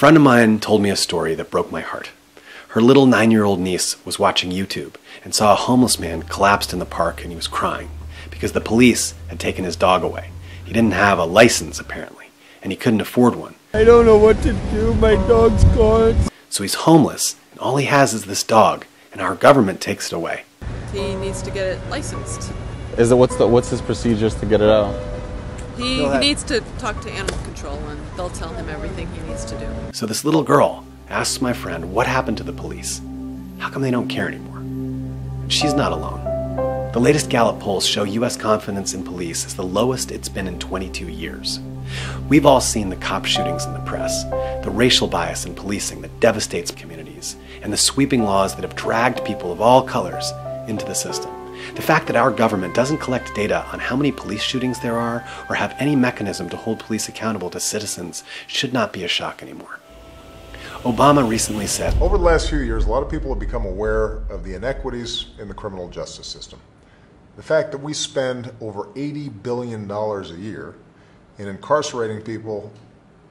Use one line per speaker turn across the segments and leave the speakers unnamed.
friend of mine told me a story that broke my heart. Her little 9-year-old niece was watching YouTube and saw a homeless man collapsed in the park, and he was crying because the police had taken his dog away. He didn't have a license, apparently, and he couldn't afford one.
I don't know what to do. My dog's gone.
So he's homeless, and all he has is this dog, and our government takes it away.
He needs to get it licensed.
What's his procedures to get it out?
He needs to talk to animal control, and they'll tell him everything he needs to do.
So this little girl asks my friend what happened to the police. How come they don't care anymore? And she's not alone. The latest Gallup polls show U.S. confidence in police is the lowest it's been in 22 years. We've all seen the cop shootings in the press, the racial bias in policing that devastates communities, and the sweeping laws that have dragged people of all colors into the system. The fact that our government doesn't collect data on how many police shootings there are or have any mechanism to hold police accountable to citizens should not be a shock anymore. Obama recently said,
over the last few years, a lot of people have become aware of the inequities in the criminal justice system. The fact that we spend over $80 billion a year in incarcerating people,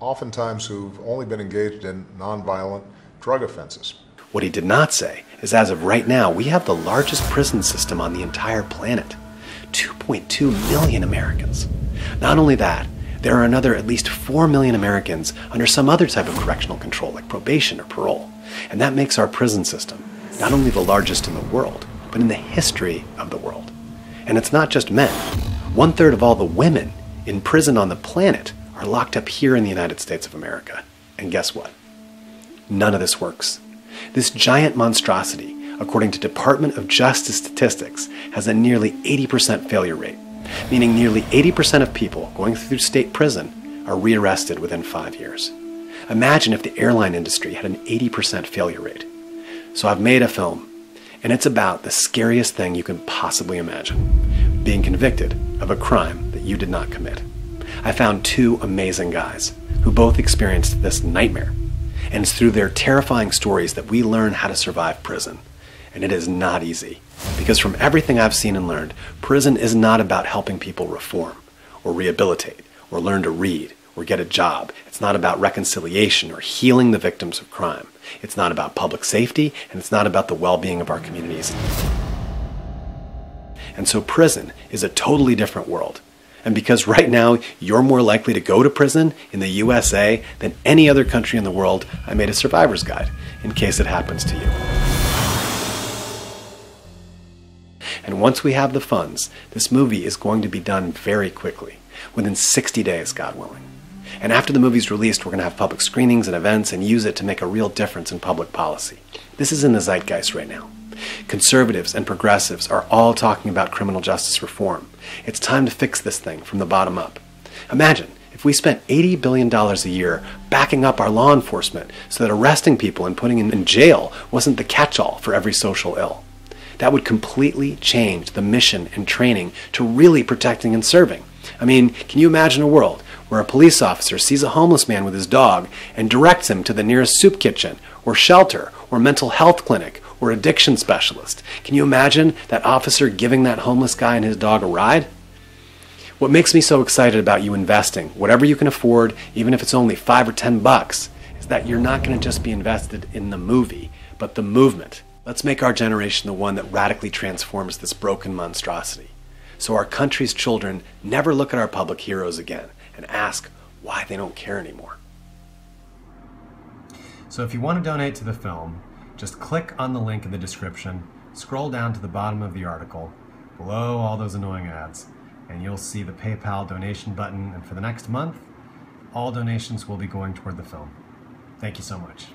oftentimes who've only been engaged in nonviolent drug offenses.
What he did not say is, as of right now, we have the largest prison system on the entire planet. 2.2 million Americans. Not only that, there are another at least 4 million Americans under some other type of correctional control, like probation or parole. And that makes our prison system not only the largest in the world, but in the history of the world. And it's not just men. 1/3 of all the women in prison on the planet are locked up here in the United States of America. And guess what? None of this works. This giant monstrosity, according to Department of Justice statistics, has a nearly 80% failure rate, meaning nearly 80% of people going through state prison are rearrested within 5 years. Imagine if the airline industry had an 80% failure rate. So I've made a film, and it's about the scariest thing you can possibly imagine: being convicted of a crime that you did not commit. I found 2 amazing guys who both experienced this nightmare. And it's through their terrifying stories that we learn how to survive prison. And it is not easy. Because from everything I've seen and learned, prison is not about helping people reform, or rehabilitate, or learn to read, or get a job. It's not about reconciliation or healing the victims of crime. It's not about public safety, and it's not about the well-being of our communities. And so prison is a totally different world. And because right now you're more likely to go to prison in the USA than any other country in the world, I made a survivor's guide in case it happens to you. And once we have the funds, this movie is going to be done very quickly, within 60 days, God willing. And after the movie's released, we're going to have public screenings and events and use it to make a real difference in public policy. This is in the zeitgeist right now. Conservatives and progressives are all talking about criminal justice reform. It's time to fix this thing from the bottom up. Imagine if we spent $80 billion a year backing up our law enforcement so that arresting people and putting them in jail wasn't the catch-all for every social ill. That would completely change the mission and training to really protecting and serving. I mean, can you imagine a world where a police officer sees a homeless man with his dog and directs him to the nearest soup kitchen or shelter or mental health clinic or addiction specialist? Can you imagine that officer giving that homeless guy and his dog a ride? What makes me so excited about you investing, whatever you can afford, even if it's only $5 or $10, is that you're not going to just be invested in the movie, but the movement. Let's make our generation the one that radically transforms this broken monstrosity, so our country's children never look at our public heroes again and ask why they don't care anymore. So if you want to donate to the film, just click on the link in the description, scroll down to the bottom of the article, below all those annoying ads, and you'll see the PayPal donation button. And for the next month, all donations will be going toward the film. Thank you so much.